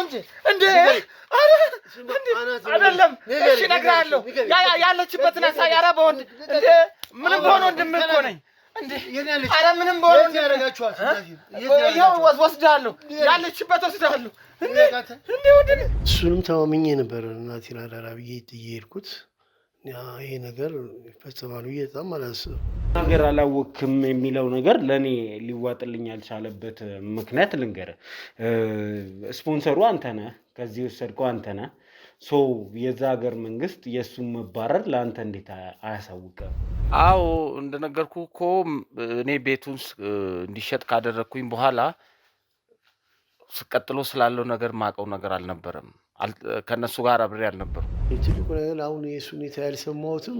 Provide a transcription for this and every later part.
እንጂ እንዴ አይደለም እሺ እነግርሃለሁ ያለችበትን አሳያራ በወንድ እንዴ ምንም በሆነ ወንድምህ እኮ ነኝ እንዴ አረ ምንም በሆነ ያረጋችኋት ይሄው ወስዳለሁ ያለችበት ወስዳለሁ እንዴ ወደኔ እሱንም ተማምኜ ነበር እናቴን አደራ ብዬ ጥዬልኩት ይሄ ነገር ፈጽማሉ በጣም አላስብም ነገር አላወቅም የሚለው ነገር ለኔ ሊዋጥልኝ ያልቻለበት ምክንያት ልንገር ስፖንሰሩ አንተ ነህ ከዚህ ወሰድከው አንተ ነህ ሶ የዛ ሀገር መንግስት የሱን መባረር ለአንተ እንዴት አያሳውቅም አዎ እንደነገርኩ እኮ እኔ ቤቱን እንዲሸጥ ካደረኩኝ በኋላ ስቀጥሎ ስላለው ነገር ማቀው ነገር አልነበረም ከነሱ ጋር አብሬ አልነበርኩም የትልቁ ነገር አሁን የሱን የታያል ሰማሁትም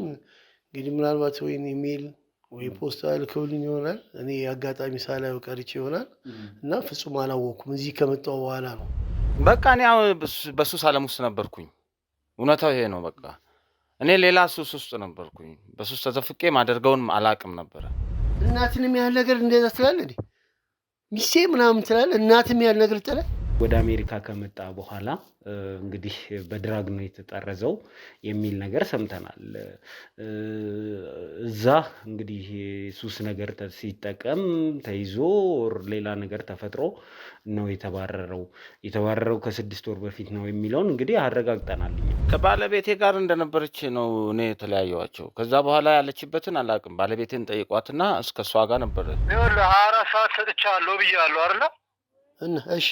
እንግዲህ ምናልባት ወይ ኢሜል ወይ ፖስታ ልከውልኝ ይሆናል እኔ አጋጣሚ ሳላየው ቀርቼ ይሆናል እና ፍጹም አላወኩም እዚህ ከመጣው በኋላ ነው በቃ እኔ በሱ ዓለም ውስጥ ነበርኩኝ እውነታው ይሄ ነው በቃ እኔ ሌላ ሱስ ውስጥ ነበርኩኝ በሱስ ተዘፍቄ ማደርገውን አላቅም ነበር እናትንም ያህል ነገር እንደዛ ትላለህ ሚስቴ ምናምን ትላለህ እናትም ያህል ነገር ትላለህ ወደ አሜሪካ ከመጣ በኋላ እንግዲህ በድራግ ነው የተጠረዘው የሚል ነገር ሰምተናል እዛ እንግዲህ ሱስ ነገር ሲጠቀም ተይዞ ሌላ ነገር ተፈጥሮ ነው የተባረረው ከ6 ወር በፊት ነው የሚለውን እንግዲህ አረጋግጠናል ከባለቤቴ ጋር እንደነበረች ነው እኔ ተለያየዋቸው ከዛ በኋላ ያለችበትን አላቅም ባለቤቴን ጠይቋትና እስከሷ ጋር ነበር ይኸውልህ 24 ሰዓት ሰጥቻለሁ ብያለሁ አይደል እና እሺ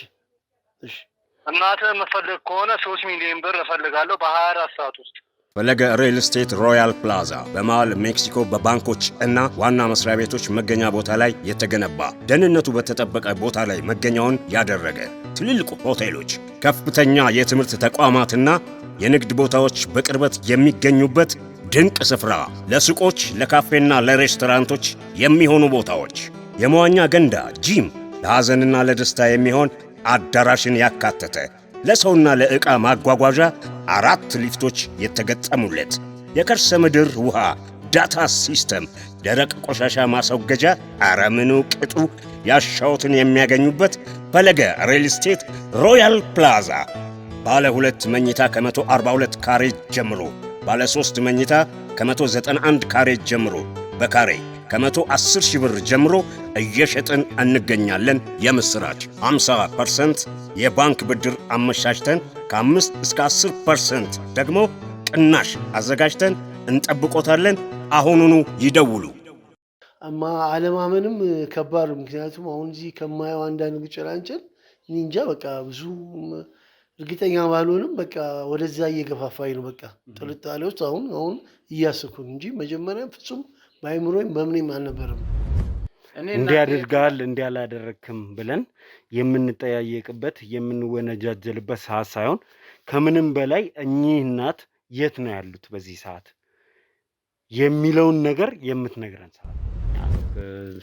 እናተ መፈልግ ከሆነ 3 ሚሊዮን ብር እፈልጋለሁ በ24 ሰዓት ውስጥ ፈለገ ሪል ስቴት ሮያል ፕላዛ በመሃል ሜክሲኮ በባንኮች እና ዋና መስሪያ ቤቶች መገኛ ቦታ ላይ የተገነባ ደህንነቱ በተጠበቀ ቦታ ላይ መገኛውን ያደረገ ትልልቅ ሆቴሎች ከፍተኛ የትምህርት ተቋማትና የንግድ ቦታዎች በቅርበት የሚገኙበት ድንቅ ስፍራ ለሱቆች ለካፌና ለሬስቶራንቶች የሚሆኑ ቦታዎች የመዋኛ ገንዳ ጂም ለሐዘንና ለደስታ የሚሆን አዳራሽን ያካተተ ለሰውና ለዕቃ ማጓጓዣ 4 ሊፍቶች የተገጠሙለት የከርሰ ምድር ውሃ ዳታ ሲስተም ደረቅ ቆሻሻ ማስወገጃ አረምኑ ቅጡ ያሻውትን የሚያገኙበት ፈለገ ሪል ስቴት ሮያል ፕላዛ ባለ 2 መኝታ ከ142 ካሬ ጀምሮ ባለ 3 መኝታ ከ191 ካሬ ጀምሮ በካሬ ከ110 ሺህ ብር ጀምሮ እየሸጥን እንገኛለን የምስራች 50% የባንክ ብድር አመሻሽተን ከ5 እስከ 10% ደግሞ ቅናሽ አዘጋጅተን እንጠብቆታለን አሁኑኑ ይደውሉ አለማመንም ከባድ ምክንያቱም አሁን እዚህ ከማየው አንዳንድ ግጭራንጨል እንጃ በቃ ብዙ እርግጠኛ ባልሆንም በቃ ወደዛ እየገፋፋኝ ነው በቃ ጥርጣሬ ውስጥ አሁን እያስኩኝ እንጂ መጀመሪያ ፍጹም ባይምሮኝ በምንም አልነበረም እንዲያደርጋል እንዲያላደረክም ብለን የምንጠያየቅበት የምንወነጃጀልበት ሰዓት ሳይሆን ከምንም በላይ እኚህ እናት የት ነው ያሉት በዚህ ሰዓት የሚለውን ነገር የምትነግረን ሰዓት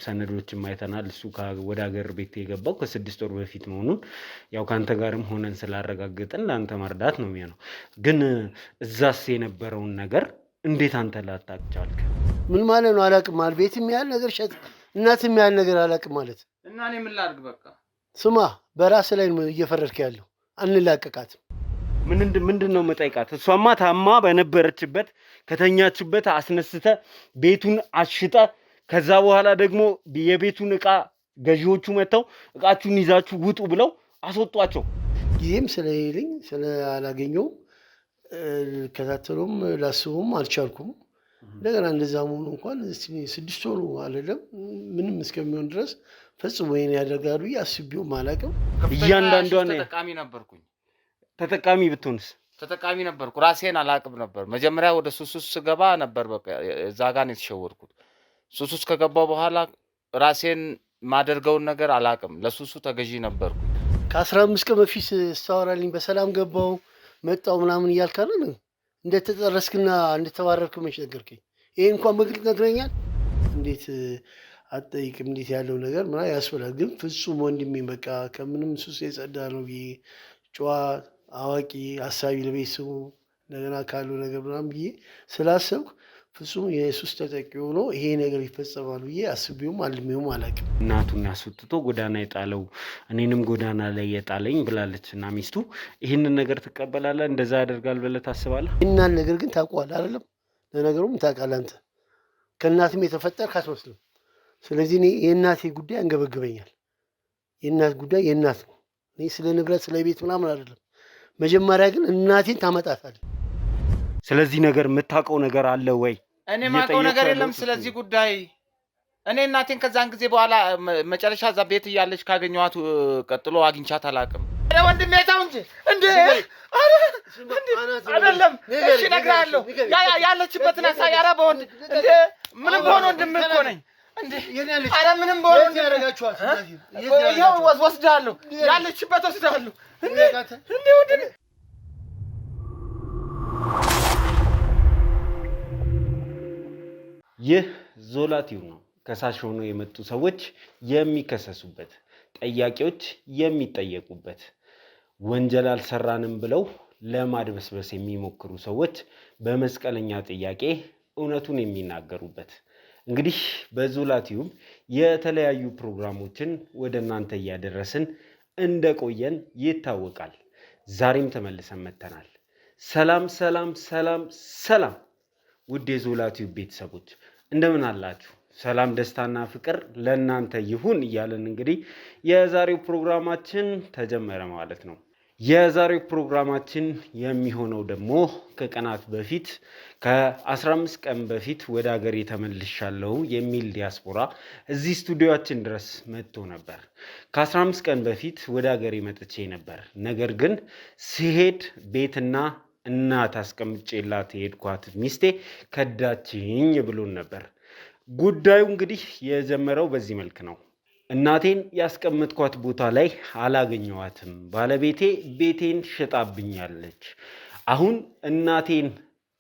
ሰነዶችም አይተናል እሱ ወደ ሀገር ቤት የገባው ከ6 ወር በፊት መሆኑን ያው ካንተ ጋርም ሆነን ስላረጋግጠን ለአንተ መርዳት ነው የሚሆነው ግን እዛስ የነበረውን ነገር እንዴት አንተ ላታቅ ቻልክ ምን ማለት ነው አላቅም ማለት ቤትም ያህል ነገር ሸጥ እናትም ያህል ነገር አላቅም ማለት እና እኔ ምን ላድርግ በቃ ስማ በራስ ላይ እየፈረድክ ያለው አንላቀቃት ምንድነው መጠይቃት እሷማ ታማ በነበረችበት ከተኛችበት አስነስተ ቤቱን አሽጠ ከዛ በኋላ ደግሞ የቤቱን ዕቃ ገዢዎቹ መተው ዕቃችሁን ይዛችሁ ውጡ ብለው አስወጧቸው ይሄም ስለሌለኝ ስላላገኘው ከታተሉም ላስቡም አልቻልኩም እንደገና እንደዛ መሆኑ እንኳን 6 ወሩ አይደለም ምንም እስከሚሆን ድረስ ፈጽሞ ይሄን ያደርጋሉ ያስቢው ማላቀም እያንዳንዷን ተጠቃሚ ብትሆንስ ተጠቃሚ ነበርኩ ራሴን አላቅም ነበር መጀመሪያ ወደ ሱስ ገባ ነበር በቃ እዛ ጋር ነው የተሸወርኩት ሱስ ከገባው በኋላ ራሴን ማደርገውን ነገር አላቅም ለሱሱ ተገዢ ነበርኩ ከ15 ቀን በፊት ስታወራልኝ በሰላም ገባው መጣው ምናምን እያልካለ ነው እንደተጠረስክና እንደተባረርክ መች ነገርከኝ ይሄ እንኳን በግልጽ ነግረኛል እንዴት አጠይቅም እንዴት ያለው ነገር ምና ያስፈልጋል ግን ፍጹም ወንድሜ በቃ ከምንም ሱስ የጸዳ ነው ጨዋ አዋቂ አሳቢ ለቤተሰቡ እንደገና ካለው ነገር ምናምን ብዬ ስላሰብኩ ፍጹም የሱስ ተጠቂ ሆኖ ይሄ ነገር ይፈጸማል ብዬ አስቤውም አልሜውም አላውቅም። እናቱን አስወጥቶ ጎዳና የጣለው እኔንም ጎዳና ላይ የጣለኝ ብላለች እና ሚስቱ ይህንን ነገር ትቀበላለህ? እንደዛ ያደርጋል ብለህ ታስባለህ? እናን ነገር ግን ታውቀዋለህ አይደለም? ለነገሩም ታውቃለህ አንተ ከእናትም የተፈጠርክ አትመስልም። ስለዚህ እኔ የእናቴ ጉዳይ አንገበግበኛል። የእናት ጉዳይ የእናት ነው። እኔ ስለ ንብረት ስለ ቤት ምናምን አይደለም። መጀመሪያ ግን እናቴን ታመጣታለህ። ስለዚህ ነገር የምታውቀው ነገር አለ ወይ? እኔ የማውቀው ነገር የለም ስለዚህ ጉዳይ። እኔ እናቴን ከዛን ጊዜ በኋላ መጨረሻ እዛ ቤት እያለች ካገኘኋት ቀጥሎ አግኝቻት አላውቅም። ወንድሜ ተው እንጂ እንዴ! አይደለም እሺ እነግርሃለሁ። ያለችበትን አሳይ። ኧረ በወንድ እንዴ ምንም በሆነ ወንድም እኮ ነኝ እንዴ! ኧረ ምንም በሆነ ወንድም ያደርጋችኋል። ይኸው ወስዳለሁ፣ ያለችበት ወስዳለሁ። እንዴ ወንድሜ ይህ ዞላ ቲዩብ ነው። ከሳሽ ሆነው የመጡ ሰዎች የሚከሰሱበት፣ ጠያቂዎች የሚጠየቁበት፣ ወንጀል አልሰራንም ብለው ለማድበስበስ የሚሞክሩ ሰዎች በመስቀለኛ ጥያቄ እውነቱን የሚናገሩበት። እንግዲህ በዞላ ቲዩብ የተለያዩ ፕሮግራሞችን ወደ እናንተ እያደረስን እንደቆየን ይታወቃል። ዛሬም ተመልሰን መጥተናል። ሰላም ሰላም ሰላም ሰላም ውድ የዞላ ቲዩብ ቤተሰቦች እንደምን አላችሁ? ሰላም ደስታና ፍቅር ለእናንተ ይሁን እያለን እንግዲህ የዛሬው ፕሮግራማችን ተጀመረ ማለት ነው። የዛሬው ፕሮግራማችን የሚሆነው ደግሞ ከቀናት በፊት ከ15 ቀን በፊት ወደ ሀገር ተመልሻለሁ የሚል ዲያስፖራ እዚህ ስቱዲዮአችን ድረስ መጥቶ ነበር። ከ15 ቀን በፊት ወደ ሀገር መጥቼ ነበር። ነገር ግን ሲሄድ ቤትና እናት አስቀምጬላት የሄድኳት ሚስቴ ከዳችኝ ብሎን ነበር። ጉዳዩ እንግዲህ የጀመረው በዚህ መልክ ነው። እናቴን ያስቀመጥኳት ቦታ ላይ አላገኘዋትም። ባለቤቴ ቤቴን ሸጣብኛለች። አሁን እናቴን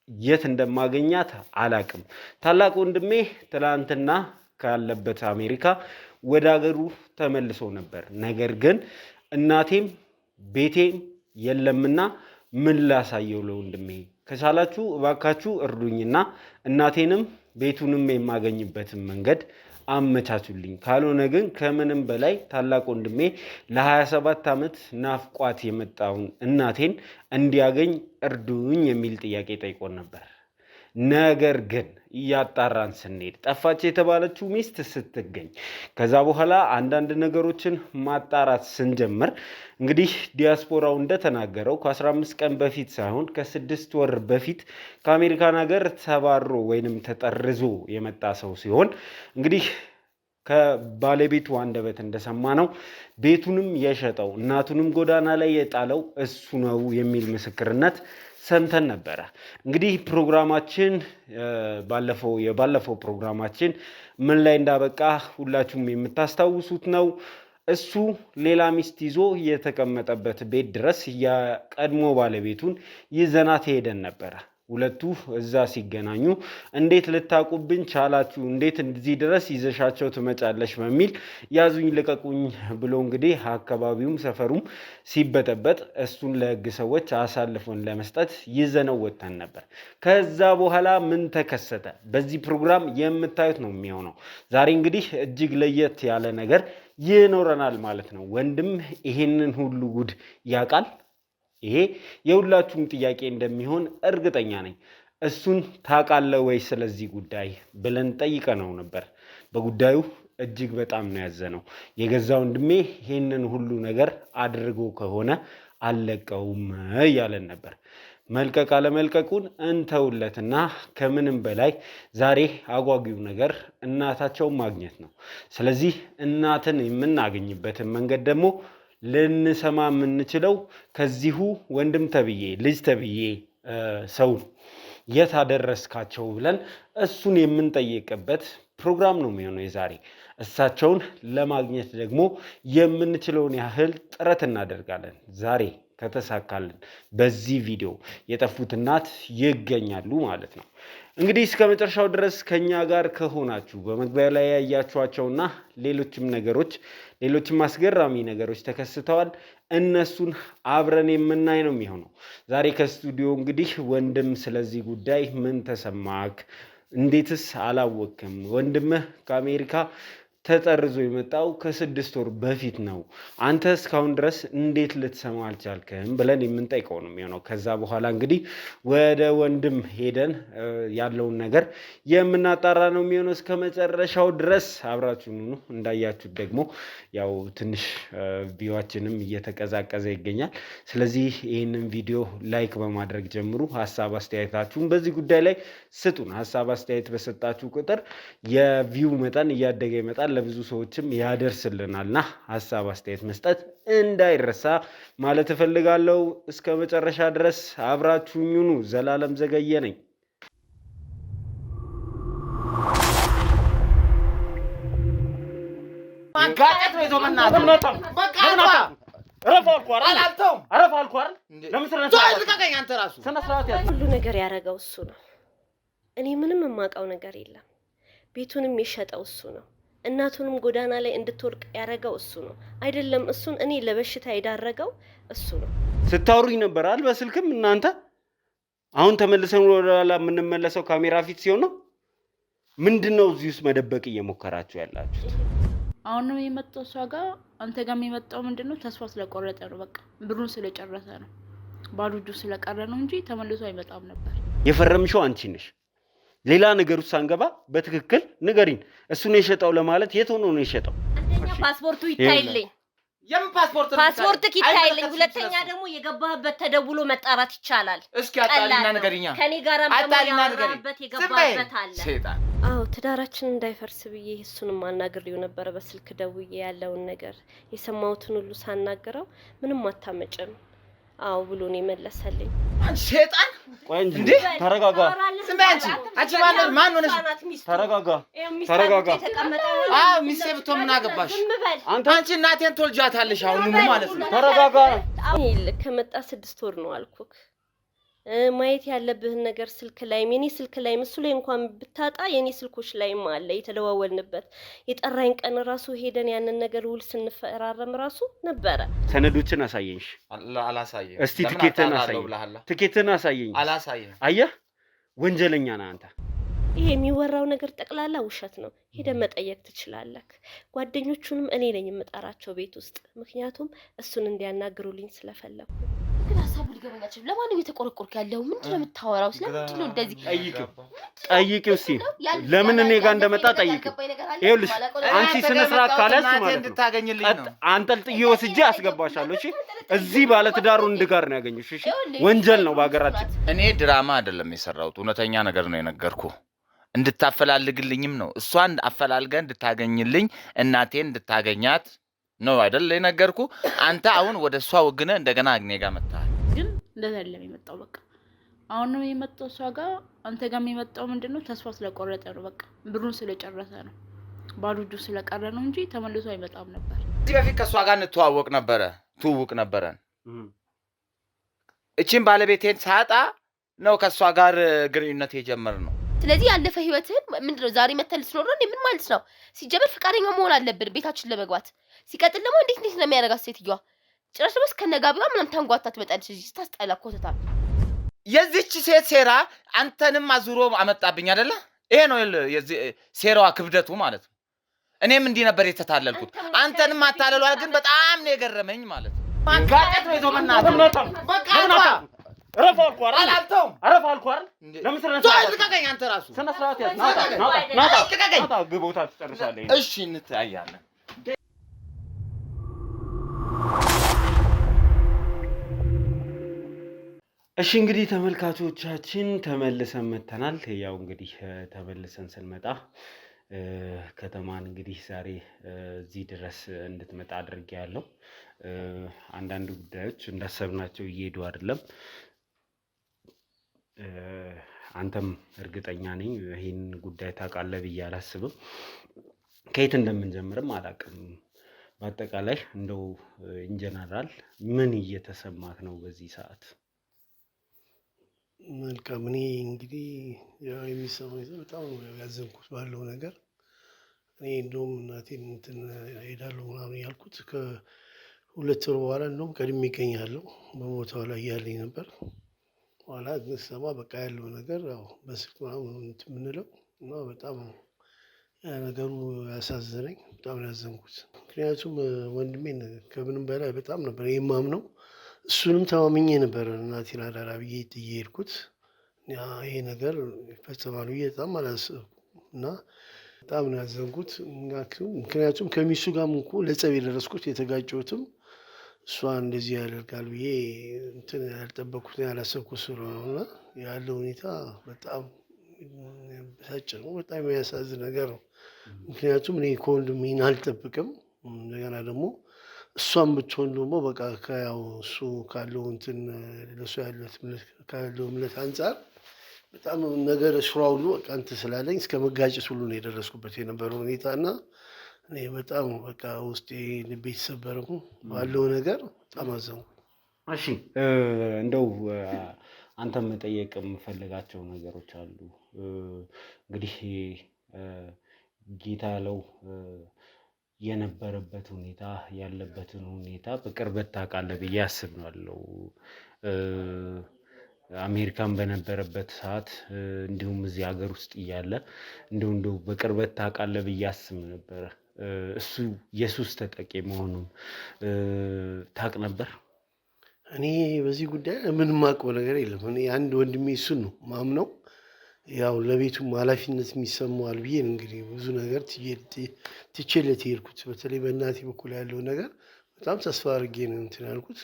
የት እንደማገኛት አላቅም። ታላቅ ወንድሜ ትላንትና ካለበት አሜሪካ ወደ ሀገሩ ተመልሶ ነበር። ነገር ግን እናቴም ቤቴም የለምና ምን ላሳየው ለወንድሜ? ከቻላችሁ እባካችሁ እርዱኝና እናቴንም ቤቱንም የማገኝበትን መንገድ አመቻቹልኝ። ካልሆነ ግን ከምንም በላይ ታላቅ ወንድሜ ለ27 ዓመት ናፍቋት የመጣውን እናቴን እንዲያገኝ እርዱኝ የሚል ጥያቄ ጠይቆን ነበር። ነገር ግን እያጣራን ስንሄድ ጠፋች የተባለችው ሚስት ስትገኝ ከዛ በኋላ አንዳንድ ነገሮችን ማጣራት ስንጀምር እንግዲህ ዲያስፖራው እንደተናገረው ከ15 ቀን በፊት ሳይሆን ከ6 ወር በፊት ከአሜሪካን ሀገር ተባሮ ወይንም ተጠርዞ የመጣ ሰው ሲሆን እንግዲህ ከባለቤቱ አንደበት እንደሰማነው ቤቱንም የሸጠው እናቱንም ጎዳና ላይ የጣለው እሱ ነው የሚል ምስክርነት ሰምተን ነበረ። እንግዲህ ፕሮግራማችን የባለፈው ፕሮግራማችን ምን ላይ እንዳበቃ ሁላችሁም የምታስታውሱት ነው። እሱ ሌላ ሚስት ይዞ የተቀመጠበት ቤት ድረስ የቀድሞ ባለቤቱን ይዘናት ሄደን ነበረ። ሁለቱ እዛ ሲገናኙ እንዴት ልታቁብኝ ቻላችሁ? እንዴት እዚህ ድረስ ይዘሻቸው ትመጫለሽ? በሚል ያዙኝ ልቀቁኝ ብሎ እንግዲህ አካባቢውም ሰፈሩም ሲበጠበጥ እሱን ለሕግ ሰዎች አሳልፎን ለመስጠት ይዘነው ወጥተን ነበር። ከዛ በኋላ ምን ተከሰተ? በዚህ ፕሮግራም የምታዩት ነው የሚሆነው። ዛሬ እንግዲህ እጅግ ለየት ያለ ነገር ይኖረናል ማለት ነው። ወንድም ይሄንን ሁሉ ጉድ ያውቃል? ይሄ የሁላችሁም ጥያቄ እንደሚሆን እርግጠኛ ነኝ። እሱን ታውቃለህ ወይ ስለዚህ ጉዳይ ብለን ጠይቀነው ነበር። በጉዳዩ እጅግ በጣም ነው ያዘነው። የገዛ ወንድሜ ይሄንን ሁሉ ነገር አድርጎ ከሆነ አልለቀውም እያለን ነበር። መልቀቅ አለመልቀቁን እንተውለትና ከምንም በላይ ዛሬ አጓጊው ነገር እናታቸውን ማግኘት ነው። ስለዚህ እናትን የምናገኝበትን መንገድ ደግሞ ልንሰማ የምንችለው ከዚሁ ወንድም ተብዬ ልጅ ተብዬ ሰው የት አደረስካቸው ብለን እሱን የምንጠይቅበት ፕሮግራም ነው የሚሆነው የዛሬ። እሳቸውን ለማግኘት ደግሞ የምንችለውን ያህል ጥረት እናደርጋለን። ዛሬ ከተሳካልን በዚህ ቪዲዮ የጠፉት እናት ይገኛሉ ማለት ነው። እንግዲህ እስከ መጨረሻው ድረስ ከኛ ጋር ከሆናችሁ በመግቢያ ላይ ያያችኋቸውና ሌሎችም አስገራሚ ነገሮች ተከስተዋል። እነሱን አብረን የምናይ ነው የሚሆነው። ዛሬ ከስቱዲዮ እንግዲህ ወንድም ስለዚህ ጉዳይ ምን ተሰማክ? እንዴትስ አላወቅም? ወንድምህ ከአሜሪካ ተጠርዞ የመጣው ከ6 ወር በፊት ነው። አንተ እስካሁን ድረስ እንዴት ልትሰማ አልቻልክም ብለን የምንጠይቀው ነው የሚሆነው። ከዛ በኋላ እንግዲህ ወደ ወንድም ሄደን ያለውን ነገር የምናጣራ ነው የሚሆነው። እስከ መጨረሻው ድረስ አብራችሁን ሁኑ። እንዳያችሁት ደግሞ ያው ትንሽ ቪዋችንም እየተቀዛቀዘ ይገኛል። ስለዚህ ይህንን ቪዲዮ ላይክ በማድረግ ጀምሩ። ሀሳብ አስተያየታችሁን በዚህ ጉዳይ ላይ ስጡን። ሀሳብ አስተያየት በሰጣችሁ ቁጥር የቪው መጠን እያደገ ይመጣል፣ ለብዙ ሰዎችም ያደርስልናልና ሀሳብ አስተያየት መስጠት እንዳይረሳ ማለት እፈልጋለሁ። እስከ መጨረሻ ድረስ አብራችሁኝ ሁኑ። ዘላለም ዘገየ ነኝ። ማጋጨት ነው ይዞመና በቃ ሁሉ ነገር ያደረገው እሱ ነው። እኔ ምንም የማውቀው ነገር የለም። ቤቱንም የሸጠው እሱ ነው። እናቱንም ጎዳና ላይ እንድትወርቅ ያደረገው እሱ ነው። አይደለም እሱን እኔ ለበሽታ የዳረገው እሱ ነው። ስታወሩኝ ነበር አይደል በስልክም እናንተ። አሁን ተመልሰን ወደኋላ የምንመለሰው ካሜራ ፊት ሲሆን ነው። ምንድነው እዚህ ውስጥ መደበቅ እየሞከራችሁ ያላችሁት? አሁን ነው የመጣው እሷ ጋር። አንተ ጋር የመጣው ምንድነው? ተስፋ ስለቆረጠ ነው። በቃ ብሩን ስለጨረሰ ነው። ባዶ እጁ ስለቀረ ነው እንጂ ተመልሶ አይመጣም ነበር። የፈረምሽው አንቺ ነሽ። ሌላ ነገር ውስጥ አንገባ። በትክክል ንገሪን። እሱ ነው የሸጠው ለማለት የት ሆኖ ነው የሸጠው? አንደኛ ፓስፖርቱ ይታይልኝ። የምን ፓስፖርት? ፓስፖርት ይታይልኝ። ሁለተኛ ደግሞ የገባህበት ተደውሎ መጣራት ይቻላል። እስኪ አጣሪና ንገሪኛ። ከኔ ጋርም ደግሞ ያወራበት የገባህበት አለ። ሰይጣን። አዎ ትዳራችን እንዳይፈርስ ብዬ እሱንም አናግሬው ነበር በስልክ ደውዬ ያለውን ነገር የሰማሁትን ሁሉ ሳናገረው ምንም አታመጭም አዎ ብሎ ነው የመለሰልኝ። ሰይጣን። ቆይ እንጂ ተረጋጋ። ዝም በይ አንቺ ማን ሆነሽ? ተረጋጋ። አዎ ሚስቴ ብትሆን ምን አገባሽ? አንቺ እናቴን ትወልጃታለሽ አሁን ማለት ነው። ተረጋጋ። ከመጣ 6 ወር ነው አልኩክ። ማየት ያለብህን ነገር ስልክ ላይ የኔ ስልክ ላይ ምስሉ ላይ እንኳን ብታጣ የኔ ስልኮች ላይም አለ የተደዋወልንበት። የጠራኝ ቀን ራሱ ሄደን ያንን ነገር ውል ስንፈራረም ራሱ ነበረ። ሰነዶችን አሳየኝሽ። አላሳየኝ። እስቲ ትኬትን አሳየኝ። አላሳየኝ። አየህ ወንጀለኛ ነህ አንተ። ይሄ የሚወራው ነገር ጠቅላላ ውሸት ነው። ሄደን መጠየቅ ትችላለህ። ጓደኞቹንም እኔ ነኝ የምጠራቸው ቤት ውስጥ፣ ምክንያቱም እሱን እንዲያናግሩልኝ ስለፈለኩ። ግን ሀሳቡ ሊገባኝ አልቻለም። ለማን እየተቆረቆርክ ያለው? ምንድነው የምታወራው? ስለምንድን ነው እንደዚህ? ጠይቂው እስኪ ለምን እኔ ጋር እንደመጣ ጠይቂው። ይኸውልሽ አንቺ ስነ ስርዓት ካለሽ ማለት ነው አንጠልጥዬ ወስጄ አስገባሻለሁ። እሺ እዚህ ባለ ትዳሩ እንድጋር ነው ያገኘሽ። እሺ ወንጀል ነው በአገራችን። እኔ ድራማ አይደለም የሰራሁት፣ እውነተኛ ነገር ነው የነገርኩህ። እንድታፈላልግልኝም ነው እሷን አፈላልገ እንድታገኝልኝ እናቴን እንድታገኛት ነው አይደል የነገርኩህ። አንተ አሁን ወደ እሷ ወግነ እንደገና እኔ ጋር መጣህ። ግን እንደዛ አይደለም የመጣው። በቃ አሁን ነው የመጣው እሷ ጋር። አንተ ጋር የመጣው ምንድነው? ተስፋ ስለቆረጠ ነው። በቃ ብሩን ስለጨረሰ ነው። ባዶ እጁ ስለቀረ ነው እንጂ ተመልሶ አይመጣም ነበር። እዚህ በፊት ከእሷ ጋር እንተዋወቅ ነበረ፣ ትውውቅ ነበረን። እቺን ባለቤቴን ሳጣ ነው ከእሷ ጋር ግንኙነት የጀመርነው። ስለዚህ ያለፈ ህይወትን ምንድነው ዛሬ መተል ስለሆነ ምን ማለት ነው? ሲጀመር ፍቃደኛ መሆን አለብን ቤታችን ለመግባት። ሲቀጥል ደግሞ እንዴት ነው የሚያረጋት ሴትዮዋ? ጭራሽ ደግሞ ከነጋቢዋ ምንም ታንጓታ ትመጣለች። እዚህ ስታስጠላ ኮተታ። የዚህች ሴት ሴራ አንተንም አዙሮ አመጣብኝ አይደለ? ይሄ ነው የዚህ ሴራዋ ክብደቱ ማለት ነው። እኔም እንዲህ ነበር የተታለልኩት። አንተንም አታለሏ ግን በጣም ነው የገረመኝ ማለት ነው። ማጋጨት ነው ይዞመና በቃ ረፍ አልኳር አላልተውም። ረፍ አልኳር ለምን ልቀቀኝ አንተ ራሱ ስነ ስርዓት ያዝ። ናታ ግቦታ ትጨርሳለህ። እሺ እንታያለን። እሺ እንግዲህ ተመልካቾቻችን ተመልሰን መተናል። ያው እንግዲህ ተመልሰን ስንመጣ ከተማን እንግዲህ ዛሬ እዚህ ድረስ እንድትመጣ አድርጌያለሁ። አንዳንድ ጉዳዮች እንዳሰብናቸው እየሄዱ አይደለም። አንተም እርግጠኛ ነኝ ይሄን ጉዳይ ታውቃለህ ብዬ አላስብም። ከየት እንደምንጀምርም አላውቅም። በአጠቃላይ እንደው ኢንጀነራል ምን እየተሰማት ነው በዚህ ሰዓት? መልካም። እኔ እንግዲህ ያው የሚሰማኝ በጣም ያዘንኩት ባለው ነገር እኔ እንደውም እናቴን እንትን ሄዳለሁ ምናምን ያልኩት ከ2 ወር በኋላ እንደውም ቀድሜ ይገኛለሁ በቦታው ላይ ያለኝ ነበር። በኋላ ስሰማ በቃ ያለው ነገር ያው በስልክ ምናምን እንትን የምንለው እና በጣም ነገሩ ያሳዘነኝ፣ በጣም ያዘንኩት። ምክንያቱም ወንድሜን ከምንም በላይ በጣም ነበር የማምነው። እሱንም ተማምኜ ነበር እናቴን አደራ ብዬ ጥዬ ሄድኩት። ይሄ ነገር ይፈጸማል ብዬ በጣም አላሰብኩም እና በጣም ነው ያዘንኩት። ምክንያቱም ከሚስቱ ጋርም እኮ ለጸብ የደረስኩት የተጋጨሁትም እሷ እንደዚህ ያደርጋል ብዬ እንትን ያልጠበቅኩት ያላሰብኩት ስለሆነ እና ያለው ሁኔታ በጣም በሳጭ ነው። በጣም የሚያሳዝን ነገር ነው። ምክንያቱም እኔ ከወንድሜን አልጠብቅም። እንደገና ደግሞ እሷም ብትሆን ደግሞ በቃ ከያው እሱ ካለው እንትን ለእሱ ካለው እምነት አንጻር በጣም ነገር ስራ ሁሉ በቃ እንትን ስላለኝ እስከ መጋጨት ሁሉ ነው የደረስኩበት የነበረው ሁኔታ እና እኔ በጣም በቃ ውስጤ ልቤ የተሰበረው ባለው ነገር በጣም አዘንኩ። እሺ እንደው አንተም መጠየቅ የምፈልጋቸው ነገሮች አሉ። እንግዲህ ጌታለው የነበረበት ሁኔታ ያለበትን ሁኔታ በቅርበት ታውቃለህ ብዬ አስባለሁ። አሜሪካን በነበረበት ሰዓት እንዲሁም እዚህ ሀገር ውስጥ እያለ እንደው በቅርበት ታውቃለህ ብዬ አስብ ነበረ። እሱ የሱስ ተጠቂ መሆኑን ታውቅ ነበር? እኔ በዚህ ጉዳይ ምንም የማውቀው ነገር የለም። እኔ አንድ ወንድሜ እሱን ነው ማምነው። ያው ለቤቱም ኃላፊነት የሚሰማዋል ብዬ እንግዲህ ብዙ ነገር ትቼለት የሄድኩት። በተለይ በእናቴ በኩል ያለው ነገር በጣም ተስፋ አድርጌ ነው እንትን ያልኩት።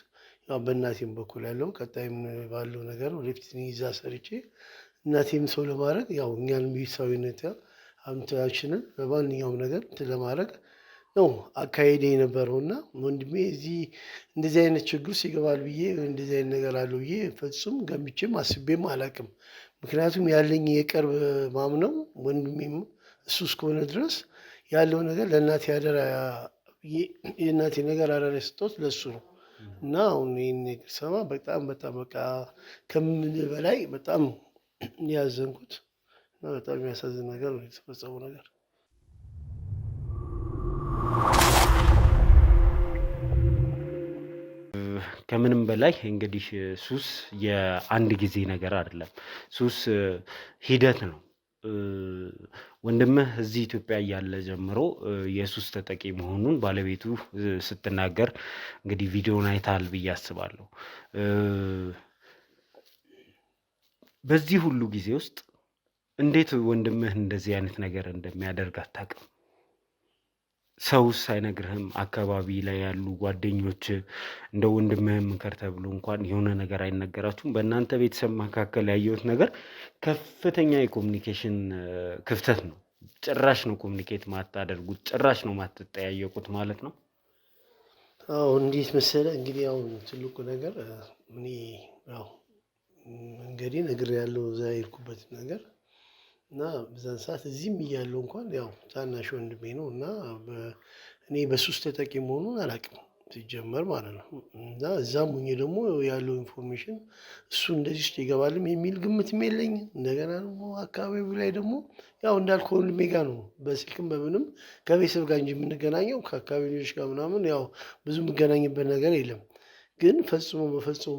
ያው በእናቴም በኩል ያለው ቀጣይም ባለው ነገር ወደፊት ይዛ ሰርቼ እናቴም ሰው ለማድረግ ያው እኛን ቤተሰባዊነት አምታችንን በማንኛውም ነገር እንትን ለማድረግ ነው አካሄዴ የነበረውና ወንድሜ እዚህ እንደዚህ አይነት ችግር ውስጥ ይገባል ብዬ እንደዚህ አይነት ነገር አለው ብዬ ፍጹም ገምቼም አስቤም አላውቅም። ምክንያቱም ያለኝ የቅርብ ማምነው ወንድሜም እሱ እስከሆነ ድረስ ያለው ነገር ለእናቴ አደራ የእናቴ ነገር አደራ የሰጠሁት ለእሱ ነው እና አሁን ይህን ነገር ሰማ በጣም በቃ ከምን በላይ በጣም ያዘንኩት እና በጣም የሚያሳዝን ነገር ነው የተፈጸመው ነገር። ከምንም በላይ እንግዲህ ሱስ የአንድ ጊዜ ነገር አይደለም። ሱስ ሂደት ነው። ወንድምህ እዚህ ኢትዮጵያ እያለ ጀምሮ የሱስ ተጠቂ መሆኑን ባለቤቱ ስትናገር እንግዲህ ቪዲዮን አይተሃል ብዬ አስባለሁ። በዚህ ሁሉ ጊዜ ውስጥ እንዴት ወንድምህ እንደዚህ አይነት ነገር እንደሚያደርግ አታውቅም? ሰውስ አይነግርህም? አካባቢ ላይ ያሉ ጓደኞች እንደ ወንድምህም ምከር ተብሎ እንኳን የሆነ ነገር አይነገራችሁም? በእናንተ ቤተሰብ መካከል ያየሁት ነገር ከፍተኛ የኮሚኒኬሽን ክፍተት ነው። ጭራሽ ነው ኮሚኒኬት ማታደርጉት፣ ጭራሽ ነው ማትጠያየቁት ማለት ነው። አዎ እንዴት መሰለህ እንግዲህ ያው ትልቁ ነገር እኔ ያው እንግዲህ ነግሬያለሁ እዛ የሄድኩበት ነገር እና በዛን ሰዓት እዚህም እያለሁ እንኳን ያው ታናሽ ወንድሜ ነው እና እኔ በሱስ ተጠቂ መሆኑን አላውቅም ሲጀመር ማለት ነው። እና እዛም ሆኜ ደግሞ ያለው ኢንፎርሜሽን እሱ እንደዚህ ውስጥ ይገባልም የሚል ግምትም የለኝም። እንደገና ደግሞ አካባቢው ላይ ደግሞ ያው እንዳልኩ ወንድሜ ጋር ነው በስልክም በምንም ከቤተሰብ ጋር እንጂ የምንገናኘው ከአካባቢ ልጆች ጋር ምናምን ያው ብዙ የምገናኝበት ነገር የለም። ግን ፈጽሞ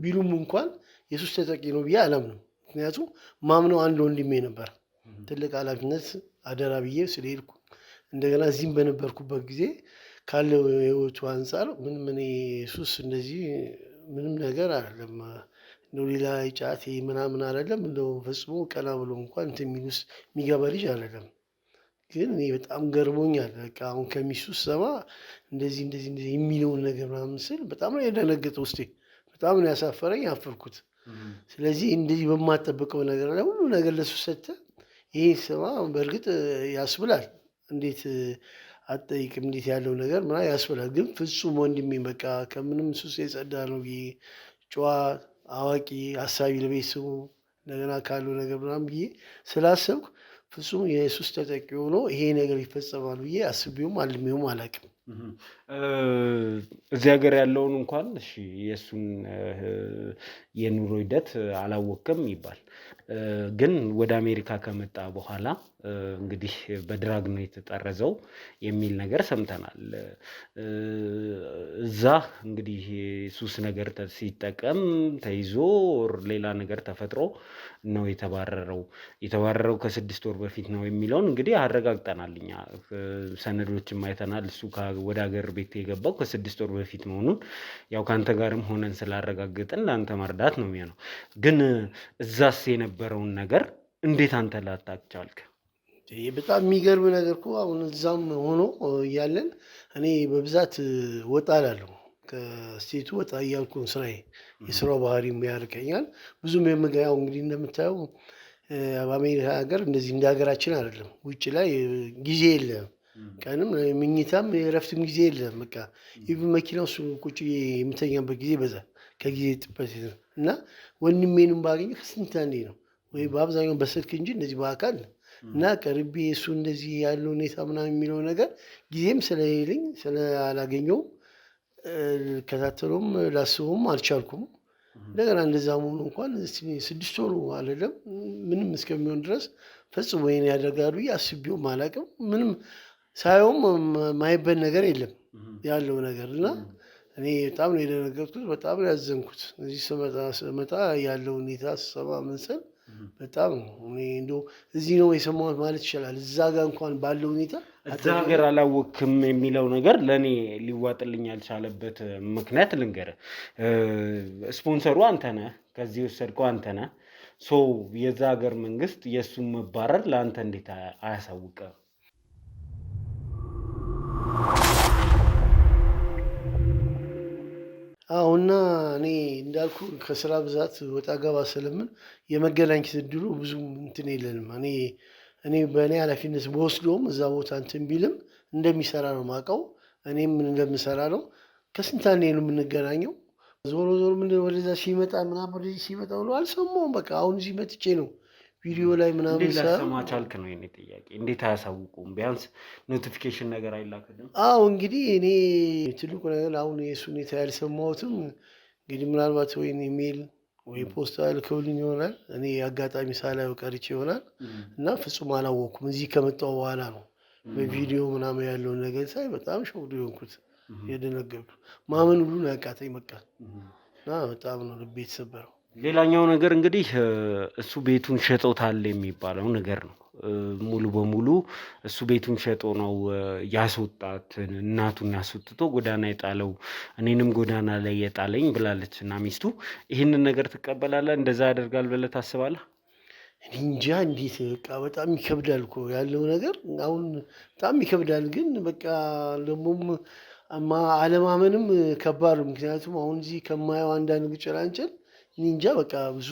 ቢሉም እንኳን የሱስ ተጠቂ ነው ብዬ አላምንም። ምክንያቱም ማምነው አንድ ወንድሜ ነበር ትልቅ ኃላፊነት አደራ ብዬ ስለሄድኩ እንደገና እዚህም በነበርኩበት ጊዜ ካለው የህይወቱ አንጻር ምንም እኔ ሱስ እንደዚህ ምንም ነገር አይደለም። እንደው ሌላ ጫት ምናምን አይደለም። እንደው ፈጽሞ ቀና ብሎ እንኳን እንትን የሚገባ ልጅ አይደለም። ግን እኔ በጣም ገርሞኛል። በቃ አሁን ከሚስቱ ሰማ እንደዚህ የሚለውን ነገር ምናምን ስል በጣም ነው የደነገጠው ውስጤ። በጣም ነው ያሳፈረኝ፣ ያፈርኩት። ስለዚህ እንደዚህ በማጠብቀው ነገር ላይ ሁሉ ነገር ለሱ ሰጥተህ ይሄ ስማ በእርግጥ ያስብላል። እንዴት አትጠይቅም? እንዴት ያለው ነገር ምናምን ያስብላል። ግን ፍጹም ወንድሜ በቃ ከምንም ሱስ የጸዳ ነው ብዬ ጨዋ፣ አዋቂ፣ አሳቢ ለቤተሰቡ እንደገና ካለው ነገር ምናምን ብዬ ስላሰብኩ ፍጹም የሱስ ተጠቂ ሆኖ ይሄ ነገር ይፈጸማል ብዬ አስቤውም አልሜውም አላውቅም። እዚህ ሀገር ያለውን እንኳን እሺ የእሱን የኑሮ ሂደት አላወቅም ይባል፣ ግን ወደ አሜሪካ ከመጣ በኋላ እንግዲህ በድራግ ነው የተጠረዘው የሚል ነገር ሰምተናል። እዛ እንግዲህ ሱስ ነገር ሲጠቀም ተይዞ ሌላ ነገር ተፈጥሮ ነው የተባረረው ከ6 ወር በፊት ነው የሚለውን እንግዲህ አረጋግጠናል። እኛ ሰነዶችም አይተናል። እሱ ወደ ሀገር ቤት የገባው ከ6 ወር በፊት መሆኑን ያው ካንተ ጋርም ሆነን ስላረጋግጥን ለአንተ መርዳት ነው የሚሆነው። ግን እዛስ የነበረውን ነገር እንዴት አንተ ላታውቅ ቻልክ? በጣም የሚገርም ነገር እኮ አሁን እዛም ሆኖ እያለን እኔ በብዛት ወጣ እላለሁ። ከስቴቱ ወጣ እያልኩ ስራዬ የስራው ባህሪ ያርቀኛል። ብዙም የምገያው እንግዲህ እንደምታየው በአሜሪካ ሀገር እንደዚህ እንደ ሀገራችን አይደለም። ውጭ ላይ ጊዜ የለም፣ ቀንም ምኝታም የእረፍትም ጊዜ የለም። በቃ ኢቭን መኪና ውስጥ ቁጭ የምተኛበት ጊዜ በዛ ከጊዜ ጥበት እና ወንድሜንም ባገኘ ከስንት አንዴ ነው ወይ በአብዛኛው በስልክ እንጂ እንደዚህ በአካል እና ቀርቤ እሱ እንደዚህ ያለው ሁኔታ ምናምን የሚለው ነገር ጊዜም ስለሌለኝ ስላላገኘውም ልከታተለውም ላስበውም አልቻልኩም። እንደገና እንደዛ መሆኑ እንኳን 6 ወሩ አይደለም ምንም እስከሚሆን ድረስ ፈጽሞ ይሄን ያደርጋሉ አስቤውም አላውቅም። ምንም ሳየውም ማይበት ነገር የለም ያለው ነገር እና እኔ በጣም ነው የደነገጥኩት፣ በጣም ነው ያዘንኩት። እዚህ ስመጣ ያለው ሁኔታ ስሰማ ምን ስል በጣም እኔ እንደው እዚህ ነው የሰማሁት ማለት ይችላል። እዛ ጋር እንኳን ባለው ሁኔታ እዛ ሀገር አላወቅም የሚለው ነገር ለእኔ ሊዋጥልኝ ያልቻለበት ምክንያት ልንገርህ። ስፖንሰሩ አንተ ነህ፣ ከዚህ ወሰድከው አንተ ነህ። የዛ ሀገር መንግስት የእሱን መባረር ለአንተ እንዴት አያሳውቅም? አሁንና እኔ እንዳልኩ ከስራ ብዛት ወጣ ገባ ስለምን የመገናኘት እድሉ ብዙም እንትን የለንም። እኔ በእኔ ኃላፊነት በወስዶም እዛ ቦታ እንትን ቢልም እንደሚሰራ ነው የማውቀው። እኔም ምን እንደምሰራ ነው። ከስንት አንዴ ነው የምንገናኘው። ዞሮ ምን ወደዛ ሲመጣ ምናምን ወደዚህ ሲመጣ ብሎ አልሰማሁም። በቃ አሁን እዚህ መጥቼ ነው ቪዲዮ ላይ ምናምን እንዴት ላሰማ ቻልክ ነው የኔ ጥያቄ። እንዴት አያሳውቁም? ቢያንስ ኖቲፊኬሽን ነገር አይላክልም? አዎ እንግዲህ እኔ ትልቁ ነገር አሁን የእሱ ሁኔታ ያልሰማሁትም እንግዲህ ምናልባት ወይ ኢሜል ወይ ፖስታ ልከውልኝ ይሆናል። እኔ አጋጣሚ ሳላየው ቀርቼ ይሆናል እና ፍጹም አላወቅኩም። እዚህ ከመጣሁ በኋላ ነው በቪዲዮ ምናምን ያለውን ነገር ሳይ በጣም ሾክድ የሆንኩት የደነገጥኩት። ማመን ሁሉ ነው ያቃተኝ በቃ እና በጣም ነው ልቤ የተሰበረው። ሌላኛው ነገር እንግዲህ እሱ ቤቱን ሸጦታል የሚባለው ነገር ነው። ሙሉ በሙሉ እሱ ቤቱን ሸጦ ነው ያስወጣት፣ እናቱን አስወጥቶ ጎዳና የጣለው፣ እኔንም ጎዳና ላይ የጣለኝ ብላለች እና ሚስቱ። ይህንን ነገር ትቀበላለህ? እንደዛ ያደርጋል ብለህ ታስባለህ? እንጃ እንዴት በቃ በጣም ይከብዳል እኮ ያለው ነገር አሁን በጣም ይከብዳል። ግን በቃ ደግሞም አለማመንም ከባድ። ምክንያቱም አሁን እዚህ ከማየው አንዳንድ ጭላንጭል እንጃ በቃ ብዙ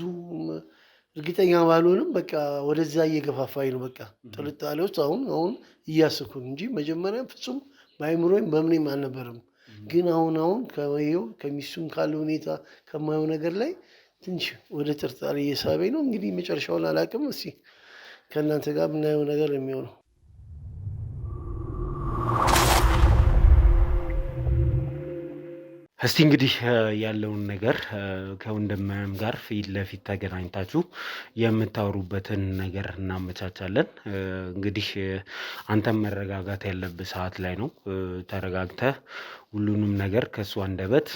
እርግጠኛ ባልሆንም በቃ ወደዛ እየገፋፋኝ ነው። በቃ ጥርጣሬ ውስጥ አሁን እያስኩን እንጂ መጀመሪያ ፍጹም በአይምሮም በምንም አልነበረም። ግን አሁን ከሚስቱም ካለው ሁኔታ ከማየው ነገር ላይ ትንሽ ወደ ጥርጣሬ እየሳበኝ ነው። እንግዲህ መጨረሻውን አላውቅም። እስኪ ከእናንተ ጋር የምናየው ነገር የሚሆነው እስቲ እንግዲህ ያለውን ነገር ከወንድምህም ጋር ፊት ለፊት ተገናኝታችሁ የምታወሩበትን ነገር እናመቻቻለን። እንግዲህ አንተም መረጋጋት ያለብህ ሰዓት ላይ ነው። ተረጋግተህ ሁሉንም ነገር ከእሱ አንደበት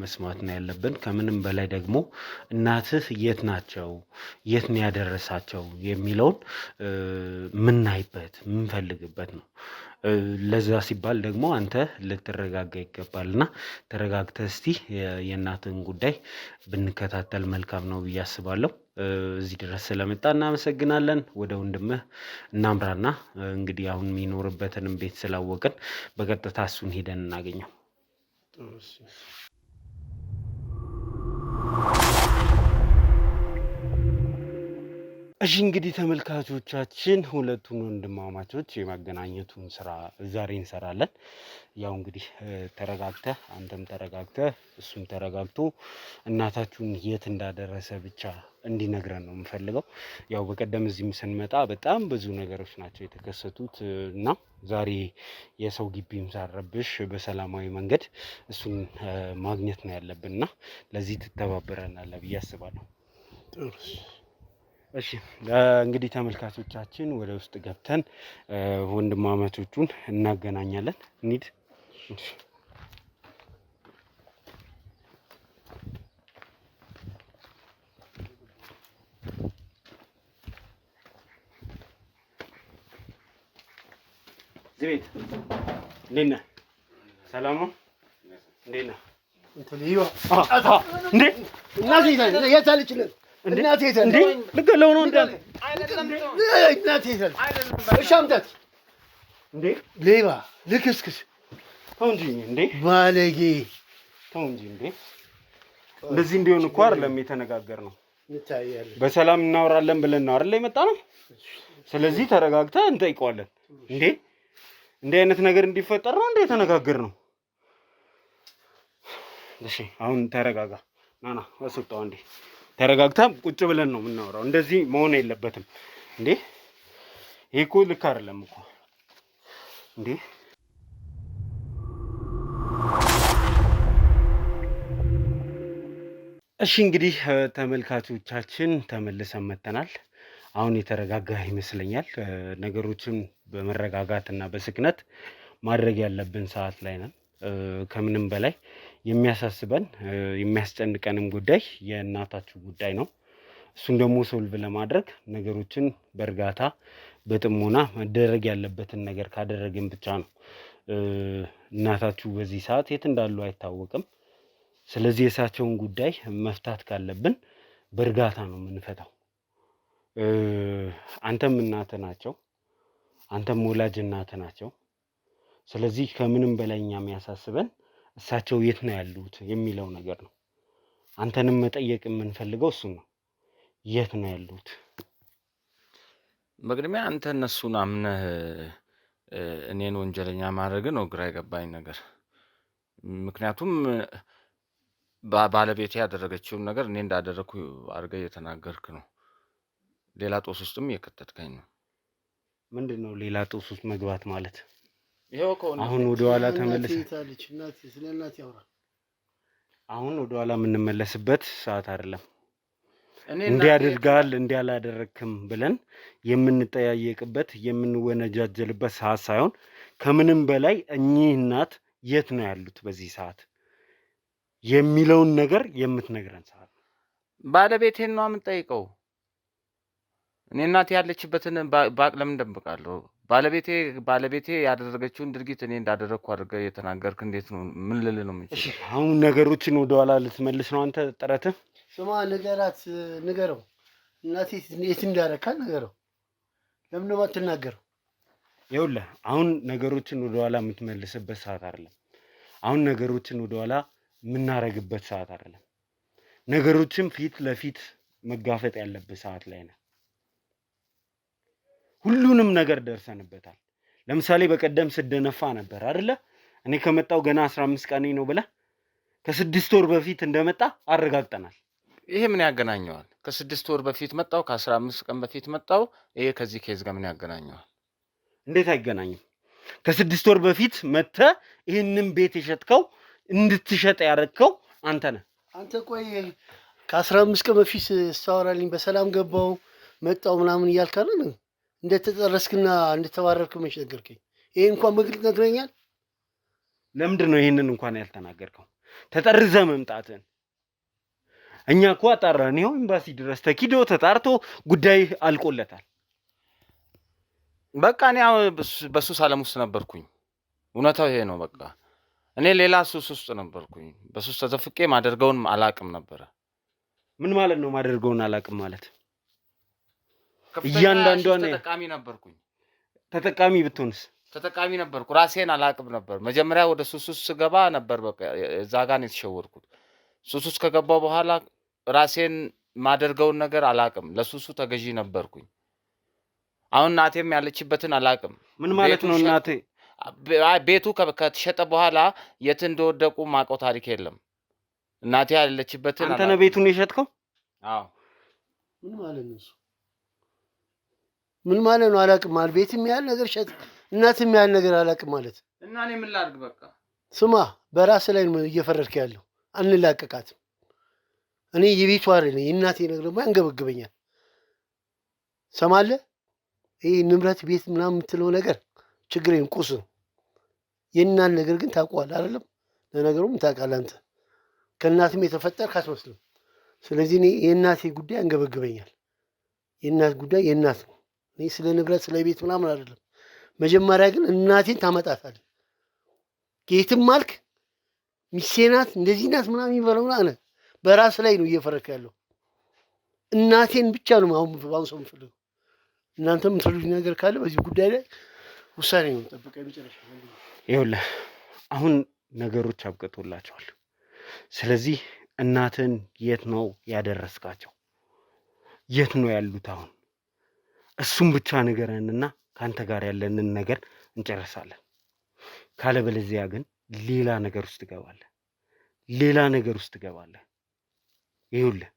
መስማት ነው ያለብን። ከምንም በላይ ደግሞ እናትህ የት ናቸው፣ የት ነው ያደረሳቸው የሚለውን ምናይበት ምንፈልግበት ነው። ለዛ ሲባል ደግሞ አንተ ልትረጋጋ ይገባልና ተረጋግተህ እስቲ የእናትህን ጉዳይ ብንከታተል መልካም ነው ብዬ አስባለሁ። እዚህ ድረስ ስለመጣ እናመሰግናለን። ወደ ወንድምህ እናምራና እንግዲህ አሁን የሚኖርበትንም ቤት ስላወቅን በቀጥታ እሱን ሄደን እናገኘው። እሺ እንግዲህ ተመልካቾቻችን ሁለቱን ወንድማማቾች የማገናኘቱን ስራ ዛሬ እንሰራለን። ያው እንግዲህ ተረጋግተህ አንተም ተረጋግተህ እሱም ተረጋግቶ እናታችሁን የት እንዳደረሰ ብቻ እንዲነግረን ነው የምፈልገው። ያው በቀደም እዚህም ስንመጣ በጣም ብዙ ነገሮች ናቸው የተከሰቱት እና ዛሬ የሰው ግቢም ሳረብሽ በሰላማዊ መንገድ እሱን ማግኘት ነው ያለብንና ለዚህ ትተባበረናለህ ብዬ አስባለሁ። እሺ እንግዲህ ተመልካቾቻችን ወደ ውስጥ ገብተን ወንድማማቾቹን እናገናኛለን። እንሂድ። زبيد لينا سلامو لينا انت ليوا እንዴ እናቴ የታለች እናቴ የታለች እንዴ ልገለው ነው እንዳለ እናቴ የታለች እሻምታት እንዴ ሌባ ልክስክስ ተው እንጂ እንዴ ባለጌ ተው እንጂ እንዴ እንደዚህ እንዲሆን እኮ አይደለም የተነጋገርነው እንታያለን በሰላም እናወራለን ብለን ነው አይደል የመጣ ነው ስለዚህ ተረጋግተህ እንጠይቀዋለን እንዴ እንዴ አይነት ነገር እንዲፈጠር ነው እንዴ የተነጋገርነው እሺ አሁን ተረጋጋ ናና ወስጣው እንዴ ተረጋግታ ቁጭ ብለን ነው የምናወራው እንደዚህ መሆን የለበትም እንዴ ይሄ እኮ ልክ አይደለም እኮ እንዴ እሺ እንግዲህ ተመልካቾቻችን ተመልሰን መተናል አሁን የተረጋጋ ይመስለኛል ነገሮችን በመረጋጋትና በስክነት ማድረግ ያለብን ሰዓት ላይ ነን ከምንም በላይ የሚያሳስበን የሚያስጨንቀንም ጉዳይ የእናታችሁ ጉዳይ ነው እሱን ደግሞ ሶልቭ ለማድረግ ነገሮችን በእርጋታ በጥሞና መደረግ ያለበትን ነገር ካደረግን ብቻ ነው እናታችሁ በዚህ ሰዓት የት እንዳሉ አይታወቅም ስለዚህ የሳቸውን ጉዳይ መፍታት ካለብን በእርጋታ ነው የምንፈታው አንተም እናት ናቸው አንተም ወላጅ እናት ናቸው ስለዚህ ከምንም በላይኛ የሚያሳስበን እሳቸው የት ነው ያሉት የሚለው ነገር ነው አንተንም መጠየቅ የምንፈልገው እሱ ነው የት ነው ያሉት በቅድሚያ አንተ እነሱን አምነህ እኔን ወንጀለኛ ማድረግ ነው ግራ የገባኝ ነገር ምክንያቱም ባለቤቴ ያደረገችውን ነገር እኔ እንዳደረኩ አድርገህ እየተናገርክ ነው ሌላ ጦስ ውስጥም እየከተትከኝ ነው ምንድነው ሌላ ጦስ ውስጥ መግባት ማለት ይሄው ከሆነ አሁን ወደ ኋላ ተመለስ እናቴ ስለ እናቴ ያወራ አሁን ወደ ኋላ የምንመለስበት ሰዓት አይደለም እንዲያደርጋል እንዲያላደረክም ብለን የምንጠያየቅበት የምንወነጃጀልበት ሰዓት ሳይሆን ከምንም በላይ እኚህ እናት የት ነው ያሉት በዚህ ሰዓት የሚለውን ነገር የምትነግረን ሰዓት ባለቤቴን ነው የምንጠይቀው እኔ እናቴ ያለችበትን ባቅ ለምን ደብቃለሁ ባለቤቴ ያደረገችውን ድርጊት እኔ እንዳደረኩ አድርገህ የተናገርክ እንዴት ነው ምን ልል ነው እሺ አሁን ነገሮችን ወደ ኋላ ልትመልስ ነው አንተ ጥረትህ ስማ ንገረው እናቴ የት እንዳረካ ንገረው ለምን ነው የማትናገረው ይኸውልህ አሁን ነገሮችን ወደ ኋላ የምትመልስበት ሰዓት አይደለም አሁን ነገሮችን ወደ ኋላ የምናረግበት ሰዓት አይደለም ነገሮችን ፊት ለፊት መጋፈጥ ያለበት ሰዓት ላይ ነው ሁሉንም ነገር ደርሰንበታል ለምሳሌ በቀደም ስደነፋ ነበር አይደለ እኔ ከመጣው ገና 15 ቀን ነው ብለ ከ6 ወር በፊት እንደመጣ አረጋግጠናል ይሄ ምን ያገናኘዋል ከ6 ወር በፊት መጣው ከ15 ቀን በፊት መጣው ይሄ ከዚህ ኬዝ ጋር ምን ያገናኘዋል እንዴት አይገናኝም ከ6 ወር በፊት መተ ይሄንን ቤት የሸጥከው እንድትሸጥ ያረከው አንተ ነህ አንተ ቆይ ከ15 ቀን በፊት ስታወራልኝ በሰላም ገባው መጣው ምናምን እያልካለ ነው እንደተጠረስክና እንደተባረርክ መሸገርከኝ ይሄ እንኳን በግልጽ ነግረኛል ለምንድን ነው ይሄንን እንኳን ያልተናገርከው ተጠርዘ መምጣትን እኛ እኮ አጣራን ይሄው ኤምባሲ ድረስ ተኪዶ ተጣርቶ ጉዳይ አልቆለታል በቃ እኔ በሱስ ዓለም ውስጥ ነበርኩኝ እውነታው ይሄ ነው በቃ እኔ ሌላ ሱስ ውስጥ ነበርኩኝ በሱስ ተዘፍቄ ማደርገውን አላቅም ነበር ምን ማለት ነው ማደርገውን አላቅም ማለት እያንዳንዷን ተጠቃሚ ብትሆንስ ተጠቃሚ ነበርኩ ራሴን አላቅም ነበር መጀመሪያ ወደ ሱስ ገባ ነበር በቃ እዛ ጋር ነው የተሸወርኩት ሱስ ከገባው በኋላ ራሴን ማደርገውን ነገር አላቅም ለሱሱ ተገዢ ነበርኩኝ አሁን እናቴም ያለችበትን አላቅም ምን ማለት ነው እናቴ ቤቱ ከተሸጠ በኋላ የት እንደወደቁ ማቆ ታሪክ የለም እናቴ ያለችበትን አንተ ነው ቤቱን የሸጥከው አዎ ምን ማለት ነው ምን ማለት ነው አላቅም ማለት ቤትም ያለ ነገር ሸጥ እናትም ያለ ነገር አላቅም ማለት እና እኔ ምን ላድርግ በቃ ስማ በራስ ላይ ነው እየፈረድክ ያለው አንላቀቃት እኔ የቤቱ አይደል የእናቴ ነገር ደግሞ ያንገበግበኛል ሰማለህ? ይሄ ንብረት ቤት ምናምን የምትለው ነገር ችግሬን ቁስ ነው። የእናት ነገር ግን ታውቀዋለህ አይደለም? ለነገሩም ታውቃለህ አንተ ከእናትም የተፈጠርክ አትመስልም። ስለዚህ እኔ የእናቴ ጉዳይ አንገበግበኛል። የእናት ጉዳይ የእናት ነው። እኔ ስለ ንብረት ስለ ቤት ምናምን አይደለም። መጀመሪያ ግን እናቴን ታመጣታለህ። የትም አልክ ሚስቴ ናት እንደዚህ ናት ምናምን የሚበለውና አለ በራስ ላይ ነው እየፈረክ ያለው። እናቴን ብቻ ነው አሁን ሰው የምፈልገው። እናንተም የምትሉኝ ነገር ካለ በዚህ ጉዳይ ላይ ውሳኔ ነው ጠብቀህ መጨረሻ። ይኸውልህ አሁን ነገሮች አብቅቶላቸዋል። ስለዚህ እናትን የት ነው ያደረስካቸው? የት ነው ያሉት አሁን? እሱም ብቻ ንገረንና ካንተ ጋር ያለንን ነገር እንጨርሳለን። ካለበለዚያ ግን ሌላ ነገር ውስጥ ትገባለህ። ሌላ ነገር ውስጥ ትገባለህ። ይኸውልህ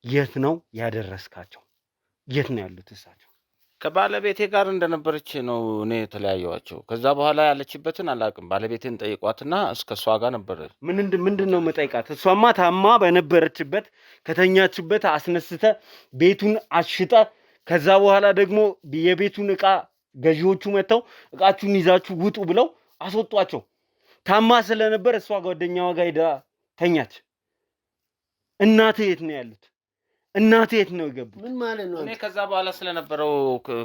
የት ነው ያደረስካቸው? የት ነው ያሉት እሳቸው? ከባለቤቴ ጋር እንደነበረች ነው እኔ የተለያየዋቸው። ከዛ በኋላ ያለችበትን አላውቅም። ባለቤቴን ጠይቋትና እስከ እሷ ጋር ነበር። ምንድን ነው መጠይቃት? እሷማ ታማ በነበረችበት ከተኛችበት አስነስተ ቤቱን አሽጠ ከዛ በኋላ ደግሞ የቤቱን ዕቃ ገዢዎቹ መጥተው ዕቃችሁን ይዛችሁ ውጡ ብለው አስወጧቸው። ታማ ስለነበር እሷ ጓደኛዋ ጋር ሄዳ ተኛች። እናቴ የት ነው ያሉት? እናቴ የት ነው የገቡት? ምን ማለት ነው? እኔ ከዛ በኋላ ስለነበረው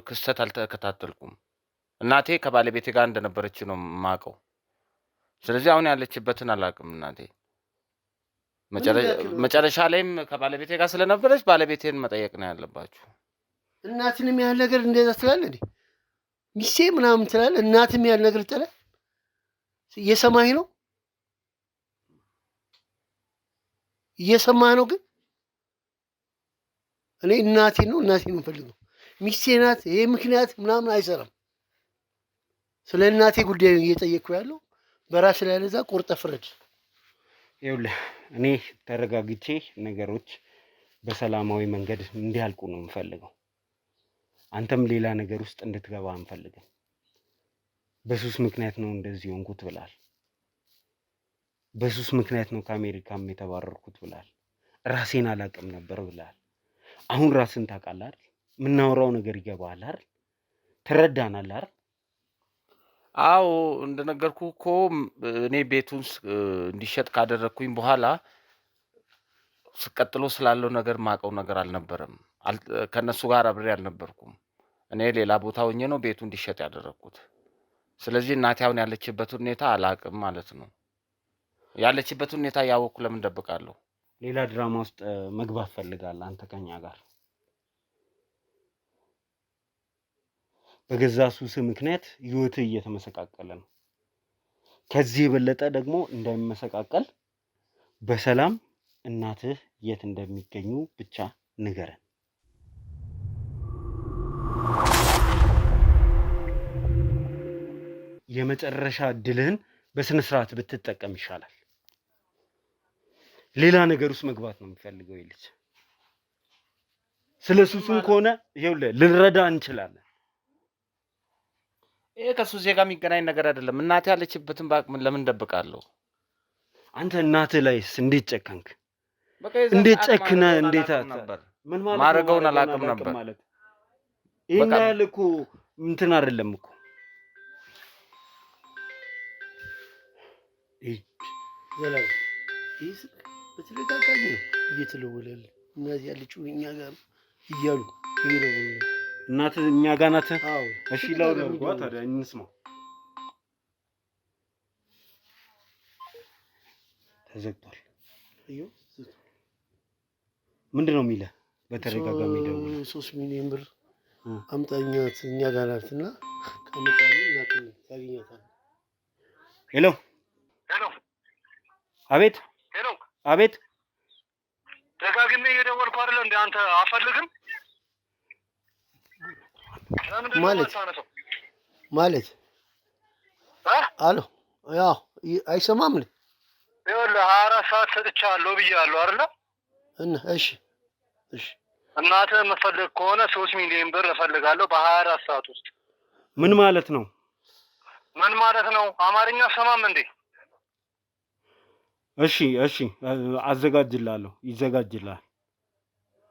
ክስተት አልተከታተልኩም። እናቴ ከባለቤቴ ጋር እንደነበረች ነው የማውቀው። ስለዚህ አሁን ያለችበትን አላውቅም። እናቴ መጨረሻ ላይም ከባለቤቴ ጋር ስለነበረች ባለቤቴን መጠየቅ ነው ያለባችሁ። እናትንም ያህል ነገር እንደዛ ትላለህ እንዴ? ሚስቴ ምናምን ትላለህ። እናትም ያህል ነገር ትላለህ። እየሰማኸኝ ነው? እየሰማህ ነው? ግን እኔ እናቴን ነው የምፈልገው። ሚስቴ ናት ይሄ ምክንያት ምናምን አይሰራም። ስለ እናቴ ጉዳይ ነው እየጠየቅኩ ያለው። በራስ ላይ ለዛ ቆርጠህ ፍረድ። ይኸውልህ እኔ ተረጋግቼ ነገሮች በሰላማዊ መንገድ እንዲያልቁ ነው የምፈልገው። አንተም ሌላ ነገር ውስጥ እንድትገባ አንፈልግም። በሱስ ምክንያት ነው እንደዚህ ሆንኩት ብላል። በሱስ ምክንያት ነው ከአሜሪካም የተባረርኩት ብላል። ራሴን አላውቅም ነበር ብላል። አሁን ራስን ታውቃለህ አይደል? የምናወራው ነገር ይገባሃል አይደል? ትረዳናለህ አይደል? አዎ እንደነገርኩ እኮ እኔ ቤቱን እንዲሸጥ ካደረግኩኝ በኋላ ስቀጥሎ ስላለው ነገር ማቀው ነገር አልነበረም። ከነሱ ጋር አብሬ አልነበርኩም። እኔ ሌላ ቦታ ሆኜ ነው ቤቱ እንዲሸጥ ያደረግኩት። ስለዚህ እናቴ አሁን ያለችበትን ሁኔታ አላውቅም ማለት ነው። ያለችበትን ሁኔታ ያወኩ ለምን ደብቃለሁ? ሌላ ድራማ ውስጥ መግባት ፈልጋለህ አንተ ከኛ ጋር። በገዛ ሱስ ምክንያት ህይወትህ እየተመሰቃቀለ ነው። ከዚህ የበለጠ ደግሞ እንዳይመሰቃቀል በሰላም እናትህ የት እንደሚገኙ ብቻ ንገረን። የመጨረሻ እድልህን በስነ ስርዓት ብትጠቀም ይሻላል። ሌላ ነገር ውስጥ መግባት ነው የሚፈልገው ልጅ። ስለ ሱሱም ከሆነ ይኸውልህ ልንረዳ እንችላለን። ይሄ ከሱሴ ጋር የሚገናኝ ነገር አይደለም። እናቴ ያለችበትን ባቅምን ለምን ደብቃለሁ? አንተ እናትህ ላይስ እንዴት ጨከንክ? እንዴት ጨክነ? እንዴት ነበር ምን ማለት ማረገውን አላውቅም ነበር ማለት ይሄን ያህል እኮ እንትን አይደለም እኮ። ዘላለም ይህ በተደጋጋሚ ነው እየተለወለል እናት ያለችው እኛ ጋር እያሉ ይሄ ነው። እናት እኛ ጋር ናት። አዎ እሺ ላውራ ታዲያ እንስማው። ተዘግቷል። እዩ ምንድን ነው የሚለው? በተደጋጋሚ ደውል 3 ሚሊዮን ብር አምጣኛት እኛ ጋር ናትና ከመጣኝ እናት ታገኛታለህ። ሄሎ ሄሎ። አቤት ሄሎ። አቤት። ደጋግሜ እየደወልኩ አይደለ እንዴ? አንተ አፈልግም ማለት አሎ ያው አይሰማም እንዴ? ይኸውልህ 24 ሰዓት ሰጥቻለሁ ብያለሁ አይደለ? እና እሺ እናትህ የምትፈልግ ከሆነ 3 ሚሊዮን ብር እፈልጋለሁ በ24 ሰዓት ውስጥ። ምን ማለት ነው? ምን ማለት ነው? አማርኛ ሰማም እንዴ? እሺ አዘጋጅልሃለሁ። ይዘጋጅልሃል።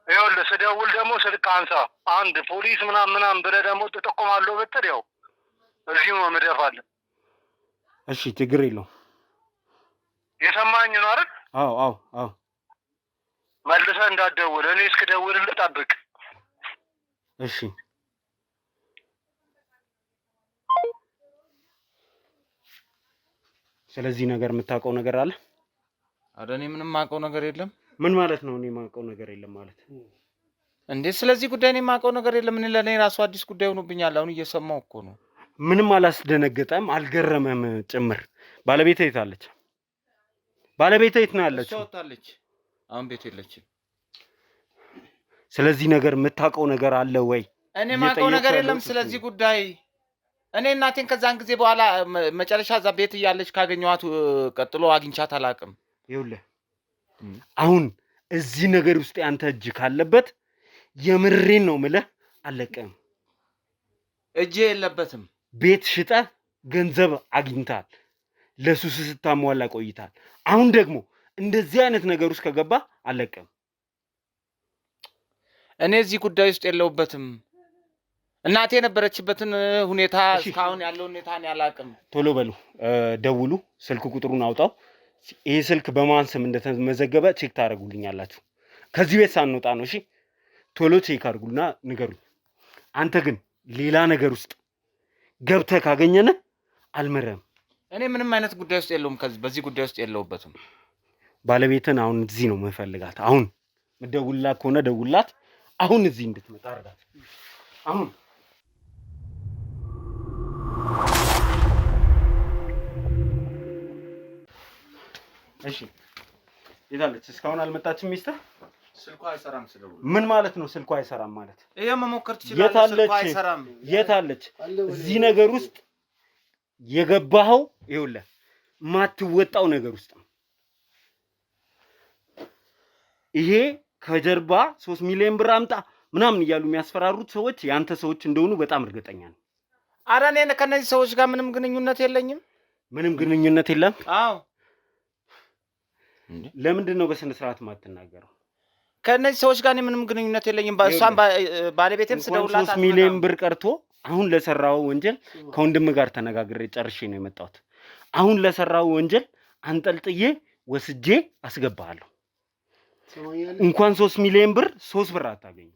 ይኸውልህ ይኸውልህ ስደውል ደግሞ ስልክ አንሳ። አንድ ፖሊስ ምናምን ብለህ ደግሞ ትጠቆማለህ ብትል ያው እዚሁ ነው የምደፋልህ። እሺ ችግር የለውም። የሰማኝ ነው አይደል? አዎ መልሰህ እንዳትደውል፣ እኔ እስክደውልልህ ጠብቅ። እሺ ስለዚህ ነገር የምታውቀው ነገር አለ? ኧረ እኔ ምንም የማውቀው ነገር የለም። ምን ማለት ነው? እኔ የማውቀው ነገር የለም ማለት እንዴ? ስለዚህ ጉዳይ እኔ የማውቀው ነገር የለም። እኔ ለኔ ራሱ አዲስ ጉዳይ ሆኖብኛል። አሁን እየሰማሁ እኮ ነው። ምንም አላስደነገጠም? አልገረመም ጭምር? ባለቤቴ የት አለች? ባለቤቴ የት ነው ያለችው? እሷ ወጣለች። አሁን ቤት የለችም። ስለዚህ ነገር የምታውቀው ነገር አለ ወይ? እኔ የማውቀው ነገር የለም ስለዚህ ጉዳይ። እኔ እናቴን ከዛን ጊዜ በኋላ መጨረሻ እዛ ቤት እያለች ካገኘኋት ቀጥሎ አግኝቻት አላውቅም። ይኸውልህ አሁን እዚህ ነገር ውስጥ ያንተ እጅ ካለበት የምሬን ነው የምልህ አለቀም። እጄ የለበትም። ቤት ሽጠህ ገንዘብ አግኝታል፣ ለሱስ ስታሟላ ቆይታል። አሁን ደግሞ እንደዚህ አይነት ነገር ውስጥ ከገባ አለቀም። እኔ እዚህ ጉዳይ ውስጥ የለውበትም። እናቴ የነበረችበትን ሁኔታ እስካሁን ያለው ሁኔታ እኔ አላውቅም። ቶሎ በሉ ደውሉ፣ ስልክ ቁጥሩን አውጣው። ይሄ ስልክ በማን ስም እንደተመዘገበ ቼክ ታደርጉልኛላችሁ። ከዚህ ቤት ሳንወጣ ነው። እሺ ቶሎ ቼክ አድርጉና ንገሩኝ። አንተ ግን ሌላ ነገር ውስጥ ገብተህ ካገኘነ አልመረም። እኔ ምንም አይነት ጉዳይ ውስጥ የለውም። በዚህ ጉዳይ ውስጥ የለውበትም። ባለቤትን አሁን እዚህ ነው የምፈልጋት። አሁን ምደውልላት ከሆነ ደውላት። አሁን እዚህ እንድትመጣ አድርጋት። አሁን እሺ የታለች? እስካሁን አልመጣችም ሚስትህ? ስልኳ አይሰራም። ስለው ምን ማለት ነው ስልኳ አይሰራም ማለት? ይሄ መሞከር ትችላለህ። ስልኳ አይሰራም። የታለች? እዚህ ነገር ውስጥ የገባኸው ይኸውልህ ማትወጣው ነገር ውስጥ ነው። ይሄ ከጀርባ 3 ሚሊዮን ብር አምጣ ምናምን እያሉ የሚያስፈራሩት ሰዎች ያንተ ሰዎች እንደሆኑ በጣም እርግጠኛ ነኝ። ኧረ እኔ ከነዚህ ሰዎች ጋር ምንም ግንኙነት የለኝም። ምንም ግንኙነት የለም? አዎ። ለምንድን ነው በስነ ስርዓት ማትናገረው? ከነዚህ ሰዎች ጋር ምንም ግንኙነት የለኝም። እሷን ባለቤቴም ስደውላት 3 ሚሊዮን ብር ቀርቶ አሁን ለሰራው ወንጀል ከወንድም ጋር ተነጋግሬ ጨርሼ ነው የመጣሁት። አሁን ለሰራው ወንጀል አንጠልጥዬ ወስጄ አስገባለሁ። እንኳን 3 ሚሊዮን ብር 3 ብር አታገኝ።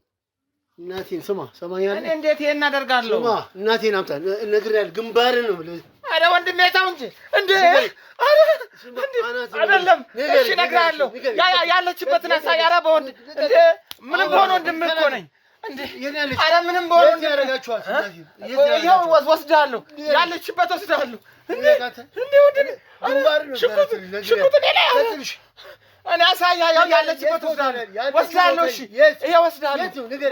እናቴን ስማ፣ ሰማኛለህ? እኔ እንዴት ይሄን እናደርጋለሁ? ስማ፣ እናቴን አምጣ ነግሬያለሁ። ግንባር ነው። አረ ወንድሜ ታው እንጂ እንዴ! አረ አይደለም። እሺ እነግርሃለሁ። ያለችበትን አሳይ። አረ በወንድ እንዴ! ምንም በሆነ ወንድም እኮ ነኝ እንዴ! አረ ምንም በሆነ ወንድም ያረጋችኋል። ይሄው ወስዳለሁ፣ ያለችበት ወስዳለሁ። እንዴ ወንድሜ! ግንባር ነው። ሽጉጥ ነው። እኔ አሳያለሁ፣ ያለችበት ወስዳለሁ። እሺ ይሄ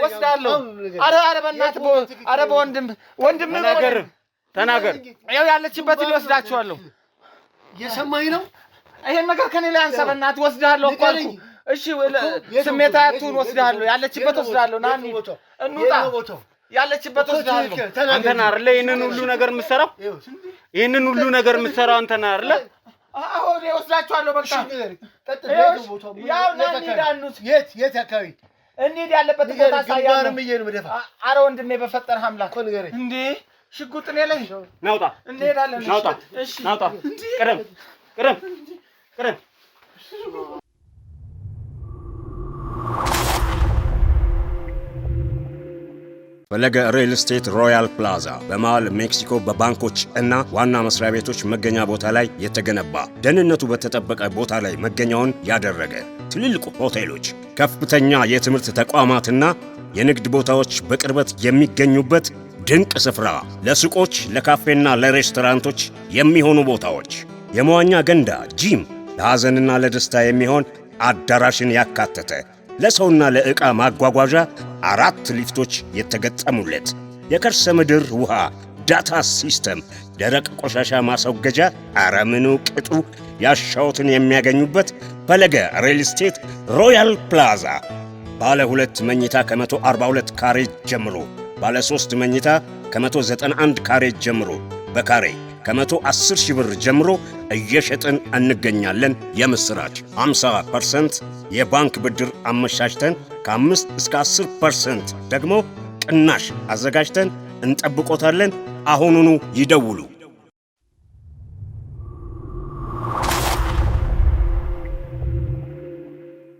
ወስዳለሁ። አረ በእናትህ አረ በወንድም ተናገር። ይኸው ያለችበትን ይወስዳችኋለሁ። እየሰማኝ ነው? ይሄን ነገር ከኔ ላይ አንሳ በእናትህ። ወስዳለሁ እኮ አልኩህ። እሺ ስሜታዊ አትሁን። ወስዳለሁ፣ ያለችበት ወስዳለሁ። ና እንውጣ። ያለችበት ወስዳለሁ። አንተ ነህ አይደለ ይሄንን ሁሉ ነገር የምትሰራው? ይሄንን ሁሉ ነገር የምትሰራው አንተ ነህ አይደለ? አሁን ወስዳችኋለሁ። በቃ የት አካባቢ እንሂድ? ያለበት ቦታ አሳያለሁ። አረ ወንድሜ በፈጠረህ አምላክ እንዴ! ሽጉጥ እኔ ላይ ናውጣ። እንሄዳለን። ናውጣ። እሺ ናውጣ። ቅረብ። ፈለገ ሪል ስቴት ሮያል ፕላዛ በመሃል ሜክሲኮ በባንኮች እና ዋና መስሪያ ቤቶች መገኛ ቦታ ላይ የተገነባ ደህንነቱ በተጠበቀ ቦታ ላይ መገኛውን ያደረገ ትልልቅ ሆቴሎች፣ ከፍተኛ የትምህርት ተቋማትና የንግድ ቦታዎች በቅርበት የሚገኙበት ድንቅ ስፍራ፣ ለሱቆች፣ ለካፌና ለሬስቶራንቶች የሚሆኑ ቦታዎች፣ የመዋኛ ገንዳ፣ ጂም፣ ለሐዘንና ለደስታ የሚሆን አዳራሽን ያካተተ፣ ለሰውና ለዕቃ ማጓጓዣ 4 ሊፍቶች የተገጠሙለት፣ የከርሰ ምድር ውሃ ዳታ ሲስተም፣ ደረቅ ቆሻሻ ማስወገጃ፣ ኧረ ምኑ ቅጡ ያሻውትን የሚያገኙበት ፈለገ ሪል ስቴት ሮያል ፕላዛ ባለ 2 መኝታ ከ142 ካሬ ጀምሮ፣ ባለ 3 መኝታ ከ191 ካሬ ጀምሮ፣ በካሬ ከ110 ሺህ ብር ጀምሮ እየሸጥን እንገኛለን። የምስራች 50% የባንክ ብድር አመቻችተን ከ5 እስከ 10% ደግሞ ቅናሽ አዘጋጅተን እንጠብቆታለን። አሁኑኑ ይደውሉ።